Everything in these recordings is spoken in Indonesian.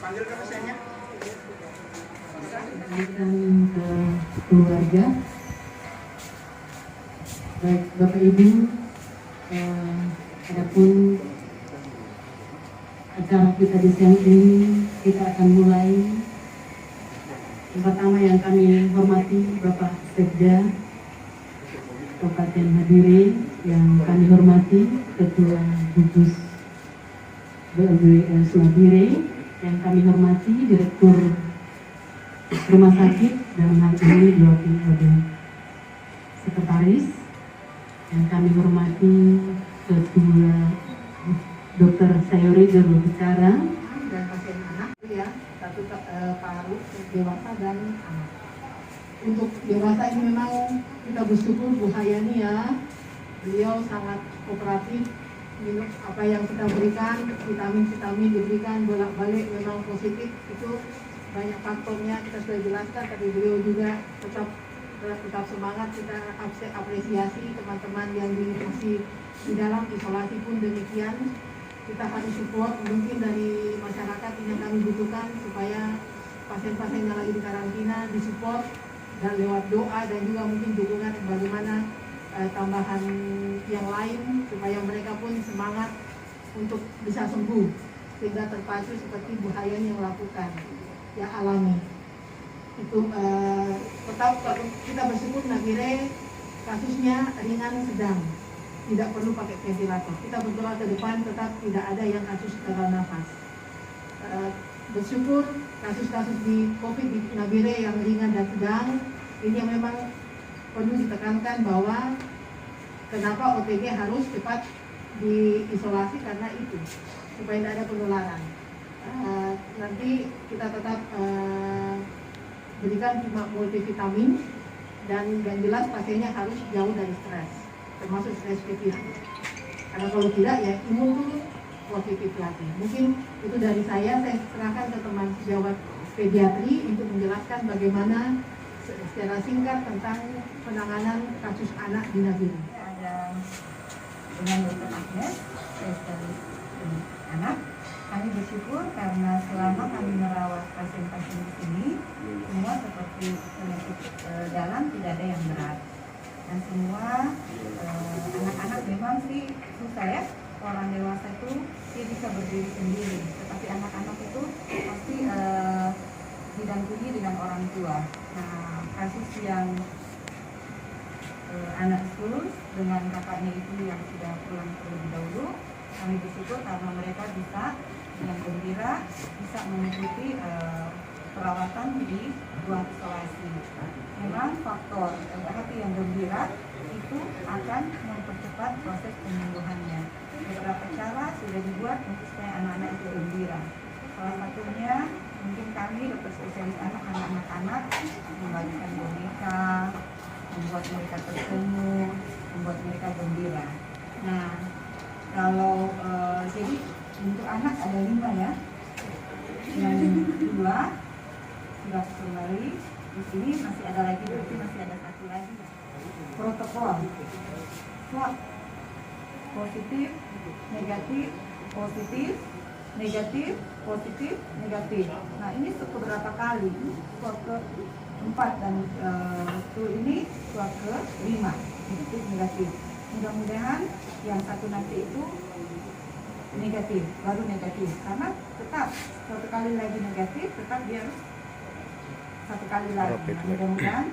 Panggil ke pasiennya. Ke keluarga, baik Bapak Ibu, adapun acara kita di siang ini kita akan mulai. Yang pertama yang kami hormati Bapak Sekda Kabupaten Nabire, yang kami hormati Ketua Gugus BLBS Nabire, yang kami hormati Direktur Rumah Sakit dalam hal ini BLBS Sekretaris, yang kami hormati Ketua Dr. Sayuri Juru Bicara dan pasien anak ya, satu paru dewasa dan anak. Untuk dewasa ini memang kita bersyukur Bu Hayani ya, beliau sangat kooperatif, minum apa yang kita berikan, vitamin diberikan bolak-balik memang positif. Itu banyak faktornya kita sudah jelaskan, tapi beliau juga tetap semangat. Kita apresiasi teman-teman yang masih di dalam isolasi pun demikian. Kita harus support mungkin dari masyarakat yang kami butuhkan supaya pasien-pasien yang lagi di karantina disupport dan lewat doa dan juga mungkin dukungan bagaimana tambahan yang lain supaya mereka pun semangat untuk bisa sembuh sehingga terpacu seperti Bu Hayani yang lakukan yang alami itu. Tetap kita bersyukur Nabire kasusnya ringan sedang, tidak perlu pakai ventilator. Kita berdoa ke depan tetap tidak ada yang kasus gagal nafas. Bersyukur kasus-kasus di COVID di Nabire yang ringan dan sedang ini yang memang perlu ditekankan bahwa kenapa OTG harus cepat diisolasi karena itu supaya tidak ada penularan. Nanti kita tetap berikan cuma multivitamin dan yang jelas pasiennya harus jauh dari stres, termasuk stres pikiran. Karena kalau tidak ya imun itu positif lagi. Mungkin itu dari saya serahkan ke teman sejawat pediatri untuk menjelaskan bagaimana secara singkat tentang penanganan kasus anak di Nabire. Ada dengan Dr. Agnes, spesialis anak. Kami bersyukur karena selama kami merawat pasien-pasien di sini, semua seperti penyakit dalam tidak ada yang berat. Dan semua anak-anak memang sih susah ya, orang dewasa itu dia bisa berdiri sendiri, tetapi anak-anak itu pasti didampingi dengan orang tua. Nah, kasus yang anak Sulus dengan kakaknya itu yang sudah pulang terlebih dahulu, kami bersyukur karena mereka bisa dengan gembira bisa mengikuti perawatan di ruang isolasi. Memang faktor hati yang gembira itu akan mempercepat proses penyembuhannya. Beberapa cara sudah dibuat untuk supaya anak-anak itu gembira. Salah satunya mungkin kami dokter spesialis anak-anak membagikan boneka, membuat mereka tersenyum, membuat mereka gembira. Nah, kalau jadi untuk anak ada 5 ya. Yang kedua sudah kembali. Di sini masih ada lagi, berarti masih ada 1 lagi. Protokol swab positif, negatif, positif, negatif, positif, negatif. Nah ini beberapa kali, swab ke-4 dan ini swab ke-5, negatif, negatif. Mudah-mudahan yang 1 nanti itu negatif, baru negatif. Karena tetap 1 kali lagi negatif, tetap dia harus 1 kali lagi. Nah, mudah-mudahan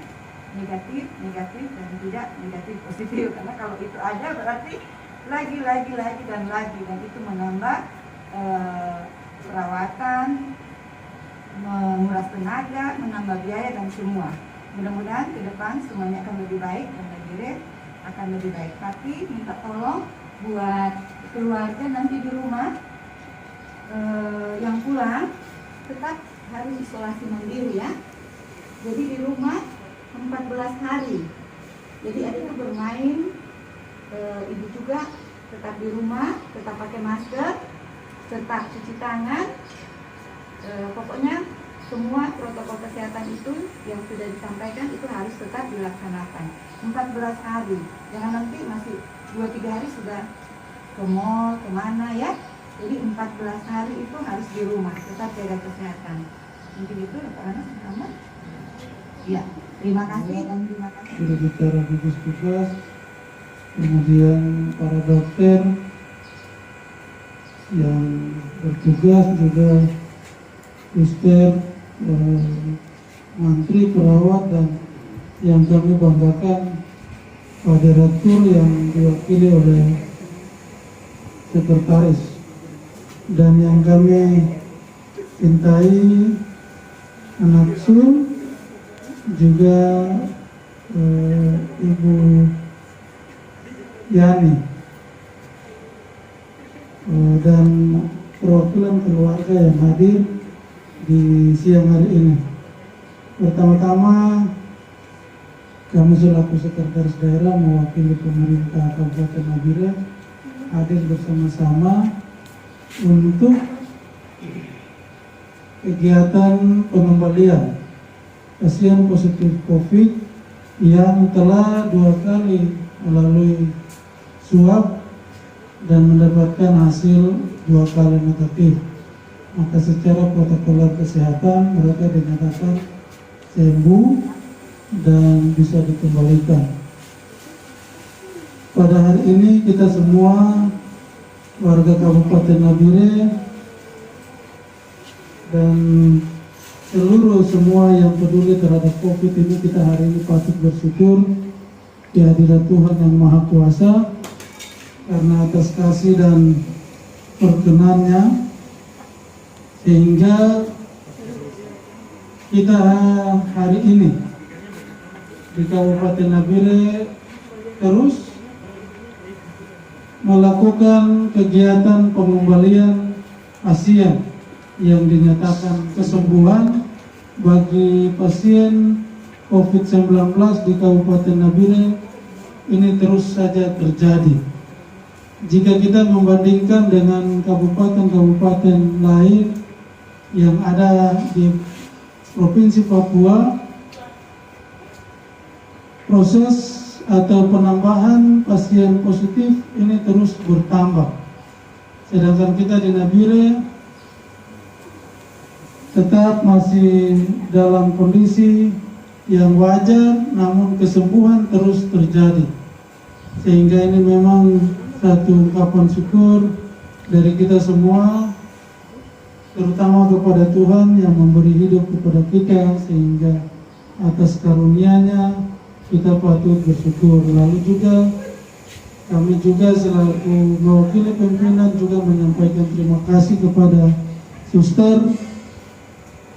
negatif, negatif, dan tidak negatif positif. Karena kalau itu ada berarti lagi dan lagi, dan itu menambah perawatan, menguras tenaga, menambah biaya dan semua. Mudah-mudahan ke depan semuanya akan lebih baik dan Nabire akan lebih baik. Tapi minta tolong buat keluarga nanti di rumah yang pulang tetap harus isolasi mandiri ya. Jadi di rumah 14 hari. Jadi adik itu bermain, ibu juga tetap di rumah, tetap pakai masker, tetap cuci tangan. Pokoknya semua protokol kesehatan itu yang sudah disampaikan itu harus tetap dilaksanakan 14 hari. Jangan nanti masih 2-3 hari sudah ke mall, kemana ya. Jadi 14 hari itu harus di rumah, tetap jaga kesehatan. Mungkin itu ya Pak Anas, sama? Ya, terima kasih dan terima kasih. Sudah bicara gugus tugas, kemudian para dokter yang bertugas juga, suster, mantri, perawat, dan yang kami banggakan Pak Direktur yang diwakili oleh sekretaris, dan yang kami cintai anak sul juga Ibu Yani dan perwakilan keluarga yang hadir di siang hari ini. Pertama-tama kami selaku sekretaris daerah mewakili pemerintah Kabupaten Nabire hadir bersama-sama untuk kegiatan pengembalian pasien positif COVID yang telah 2 kali melalui swab dan mendapatkan hasil 2 kali negatif. Maka secara protokoler kesehatan mereka dinyatakan sembuh dan bisa dikembalikan. Pada hari ini kita semua warga Kabupaten Nabire dan seluruh semua yang peduli terhadap COVID ini, kita hari ini patut bersyukur di hadirat Tuhan yang Maha Kuasa karena atas kasih dan perkenannya sehingga kita hari ini di Kabupaten Nabire terus melakukan kegiatan pengembalian pasien yang dinyatakan kesembuhan bagi pasien COVID-19 di Kabupaten Nabire ini terus saja terjadi. Jika kita membandingkan dengan kabupaten-kabupaten lain yang ada di Provinsi Papua, proses atau penambahan pasien positif ini terus bertambah. Sedangkan kita di Nabire tetap masih dalam kondisi yang wajar, namun kesembuhan terus terjadi. Sehingga ini memang satu ungkapan syukur dari kita semua, terutama kepada Tuhan yang memberi hidup kepada kita, sehingga atas karunia-Nya kita patut bersyukur. Lalu juga kami juga selaku mewakili pimpinan juga menyampaikan terima kasih kepada suster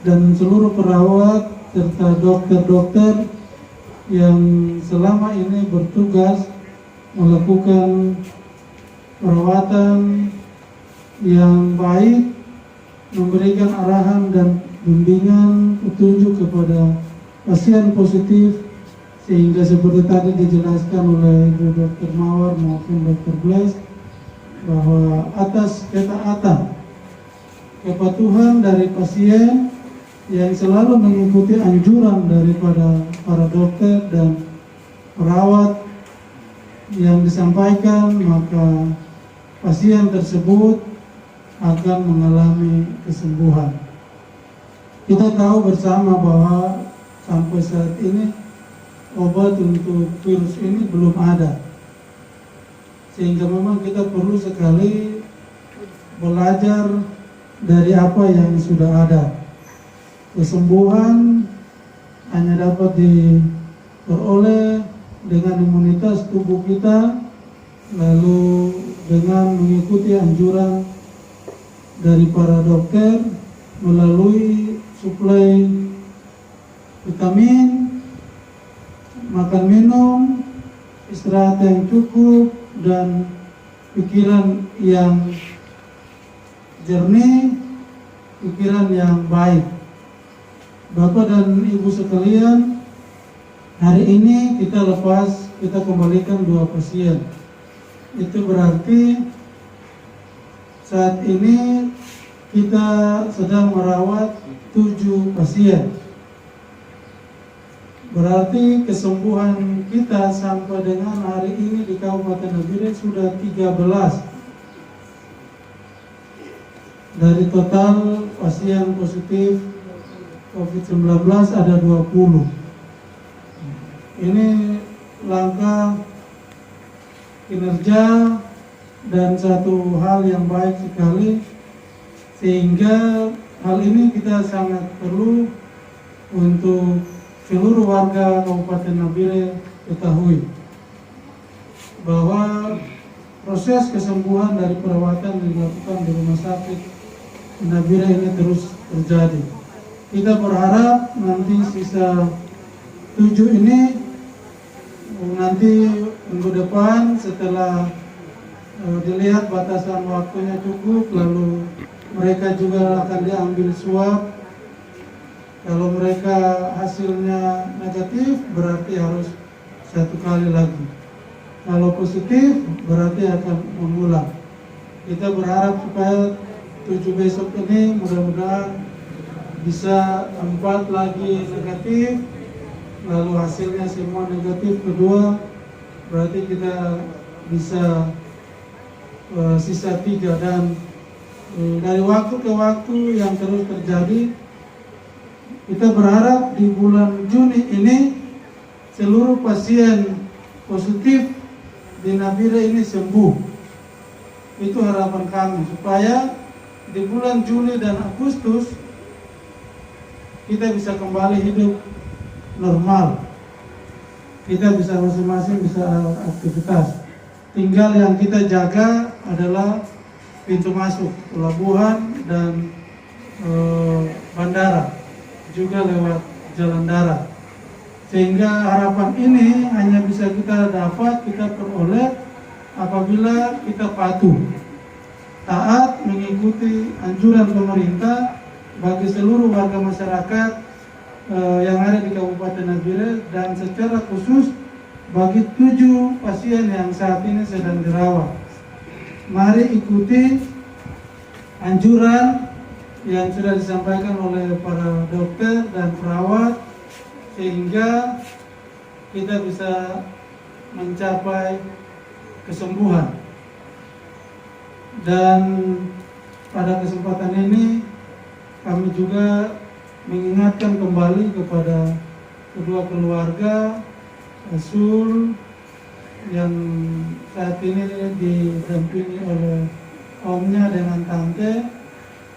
dan seluruh perawat serta dokter-dokter yang selama ini bertugas melakukan perawatan yang baik, memberikan arahan dan bimbingan petunjuk kepada pasien positif, sehingga seperti tadi dijelaskan oleh Ibu Dr. Mawar maupun Dr. Bless bahwa atas ketaatan kepatuhan dari pasien yang selalu mengikuti anjuran daripada para dokter dan perawat yang disampaikan, maka pasien tersebut akan mengalami kesembuhan. Kita tahu bersama bahwa sampai saat ini obat untuk virus ini belum ada, sehingga memang kita perlu sekali belajar dari apa yang sudah ada. Kesembuhan hanya dapat diperoleh dengan imunitas tubuh kita, lalu dengan mengikuti anjuran dari para dokter melalui suplai vitamin, makan minum, istirahat yang cukup, dan pikiran yang jernih, pikiran yang baik. Bapak dan Ibu sekalian, hari ini kita kembalikan 2 pasien. Itu berarti saat ini kita sedang merawat 7 pasien. Berarti kesembuhan kita sampai dengan hari ini di Kabupaten Nabire sudah 13. Dari total pasien positif COVID-19 ada 20. Ini langkah kinerja dan satu hal yang baik sekali, sehingga hal ini kita sangat perlu untuk seluruh warga Kabupaten Nabire ketahui bahwa proses kesembuhan dari perawatan yang dilakukan di rumah sakit Nabire ini terus terjadi. Kita berharap nanti sisa 7 ini nanti minggu depan setelah dilihat batasan waktunya cukup, lalu mereka juga akan diambil swab. Kalau mereka hasilnya negatif berarti harus 1 kali lagi. Kalau positif berarti akan mengulang. Kita berharap supaya 7 besok ini mudah-mudahan bisa 4 lagi negatif, lalu hasilnya semua negatif kedua, berarti kita bisa sisa 3. Dan dari waktu ke waktu yang terus terjadi, kita berharap di bulan Juni ini seluruh pasien positif di Nabire ini sembuh. Itu harapan kami, supaya di bulan Juli dan Agustus kita bisa kembali hidup normal. Kita bisa masing-masing bisa aktivitas. Tinggal yang kita jaga adalah pintu masuk pelabuhan dan bandara, juga lewat jalan darat. Sehingga harapan ini hanya bisa kita dapat, kita peroleh apabila kita patuh, taat mengikuti anjuran pemerintah bagi seluruh warga masyarakat yang ada di Kabupaten Nabire, dan secara khusus bagi 7 pasien yang saat ini sedang dirawat. Mari ikuti anjuran yang sudah disampaikan oleh para dokter dan perawat, sehingga kita bisa mencapai kesembuhan. Dan pada kesempatan ini kami juga mengingatkan kembali kepada kedua keluarga Sul yang saat ini didampingi oleh omnya dengan tante,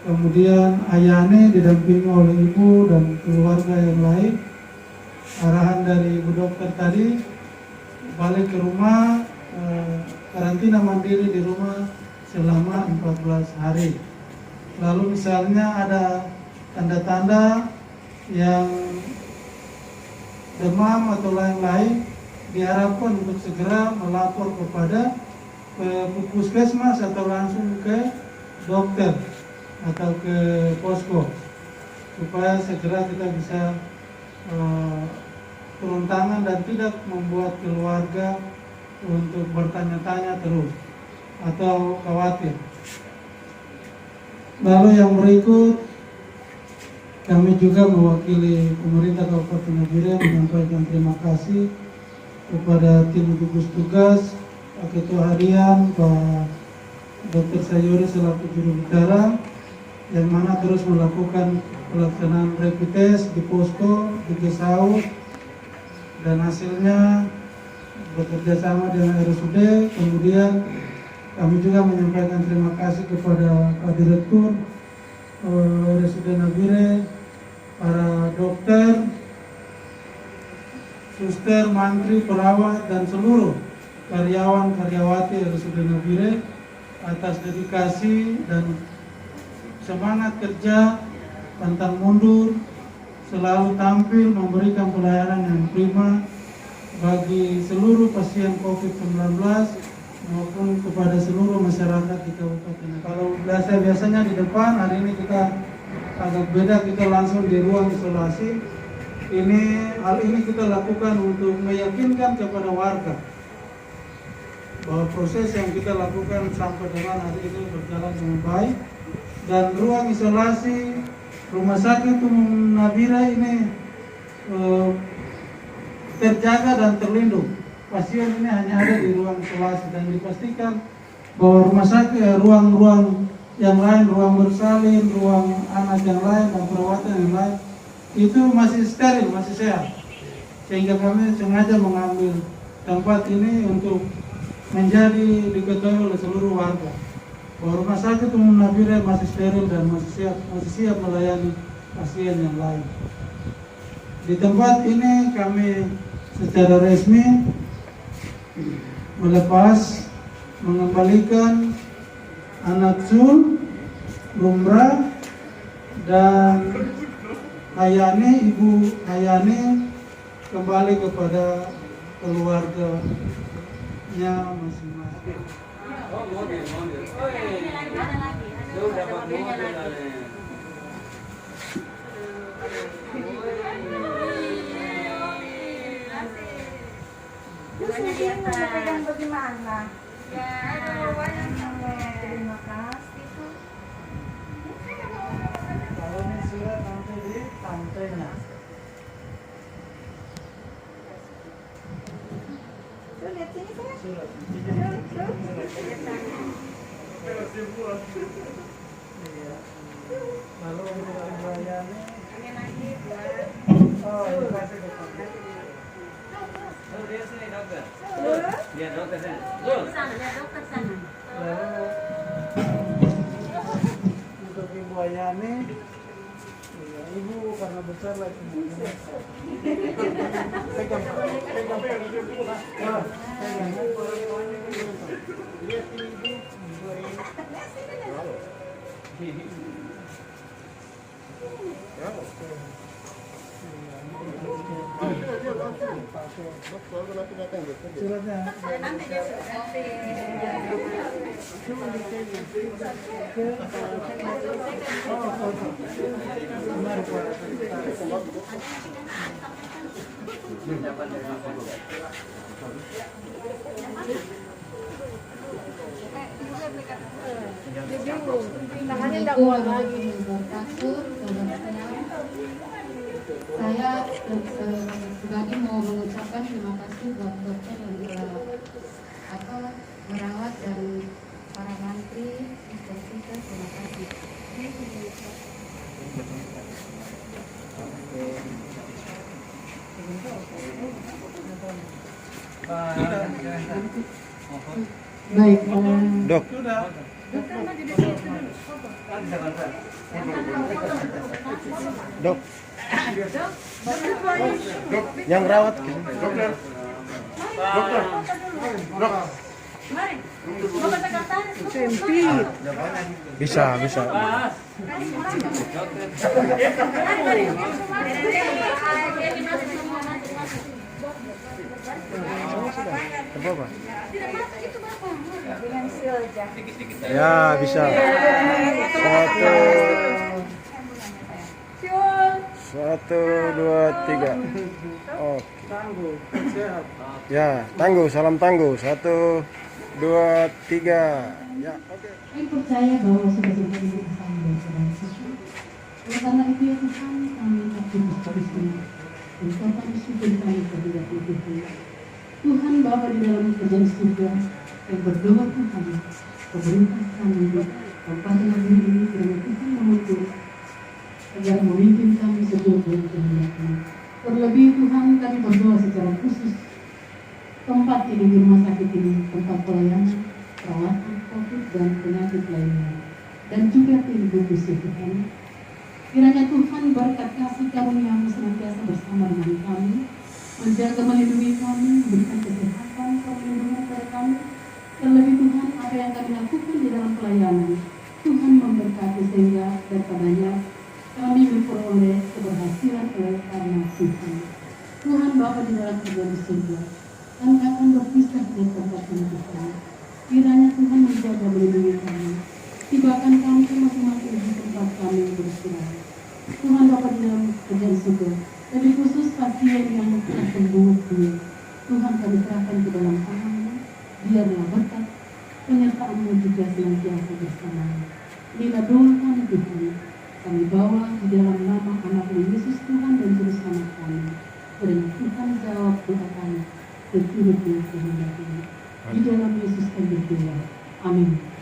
kemudian Ayane didampingi oleh ibu dan keluarga yang lain. Arahan dari ibu dokter tadi balik ke rumah, karantina mandiri di rumah selama 14 hari. Lalu misalnya ada tanda-tanda yang demam atau lain-lain, diharapkan untuk segera melapor kepada puskesmas atau langsung ke dokter atau ke posko, supaya segera kita bisa turun tangan dan tidak membuat keluarga untuk bertanya-tanya terus atau khawatir. Lalu yang berikut, kami juga mewakili pemerintah Kabupaten Nabire menyampaikan terima kasih kepada tim gugus tugas, Pak Ketua Harian, Pak Dr. Sayuri selaku juru bicara, yang mana terus melakukan pelaksanaan rapid test di posko di Gesaut, dan hasilnya bekerja sama dengan RSUD. Kemudian kami juga menyampaikan terima kasih kepada Pak Direktur RSUD Nabire, para dokter, suster, mantri, perawat, dan seluruh karyawan-karyawati RSUD Nabire atas dedikasi dan semangat kerja, pantang mundur, selalu tampil memberikan pelayanan yang prima bagi seluruh pasien COVID-19 maupun kepada seluruh masyarakat di Kabupaten. Kalau biasanya di depan, hari ini kita agak beda, kita langsung di ruang isolasi. Hal ini kita lakukan untuk meyakinkan kepada warga bahwa proses yang kita lakukan sampai dengan hari ini berjalan dengan baik, dan ruang isolasi Rumah Sakit Umum Nabire ini terjaga dan terlindung. Pasien ini hanya ada di ruang isolasi, dan dipastikan bahwa rumah sakit ruang-ruang yang lain, ruang bersalin, ruang anak yang lain, dan perawatan yang lain itu masih steril, masih sehat. Sehingga kami sengaja mengambil tempat ini untuk menjadi diketahui oleh seluruh warga bahwa rumah sakit umum Nabire masih steril dan masih siap melayani pasien yang lain. Di tempat ini kami secara resmi melepas, mengembalikan anak Sul, Rumrah, dan Hayani, Ibu Hayani kembali kepada keluarganya masing-masing. Pegang bagaimana? Ya, terima kasih tuh. Kalau ini surat nanti di tantenya. Tuh lihat sini saya. Surat. Iya. Lalu untuk melayani. Oh, ini kasih ke kamu. Dia sini dokter. Dia dokter sini. Lalu untuk Ibu Ayani, iya, Ibu karena besar lagi. Pegang. Lihat ini Ibu. Suratnya. Tangannya enggak kuat lagi. Saya pribadi mau mengucapkan terima kasih buat dokter yang telah merawat dan para mantri kita terima kasih. Baik, Dok, dok, yang rawat dokter, bisa. Apa? Ya, bisa. Satu, dua, tiga. Oke. Tangguh, sehat. Ya, tangguh, salam tangguh. 1, 2, 3. Ya, oke. Kami percaya bahwa sudah terjadi bersama dan sesuatu. Oleh karena itu ya Tuhan, kami takut terusnya. Dan kami syukur kami kepada Tuhan. Tuhan Bapa di dalam kerjaan surga, yang berdoa Tuhan, pemerintah kami, Kabupaten Nabire ini, kiranya Tuhan menuntut agar memimpin kami sesuai dengan kehendak-Mu. Terlebih Tuhan, kami berdoa secara khusus tempat ini di rumah sakit ini, tempat pelayanan, perawatan COVID dan penyakit lainnya, dan juga tim gugus ya Tuhan. Kiranya Tuhan berkat kasih karunia-Mu senantiasa bersama dengan kami, menjaga melindungi kami, memberikan kesehatan, perlindungan kepada kami. Terlebih Tuhan, apa yang kami lakukan di dalam pelayanan, Tuhan memberkati sehingga daripadanya kami memperoleh keberhasilan oleh karena Tuhan. Tuhan Bapa di dalam kerjaan di surga, kami akan berpisah dari tempat ini Tuhan. Kiranya Tuhan menjaga melindungi kami, tibakan kami ke masing-masing di tempat kami beristirahat. Tuhan Bapa di dalam kerjaan di surga, lebih khusus pasien yang telah sembuh ini, Tuhan kami serahkan ke dalam tangan-Mu, biarlah berkat penyertaan-Mu juga senantiasa bersama. Inilah doa kami Tuhan, kami bawa di dalam nama anak-Mu Yesus Tuhan dan Juru Selamat kami. Kiranya Tuhan jawab doa kami, seturut dengan kehendak-Mu. Di dalam Yesus kami berdoa. Amin.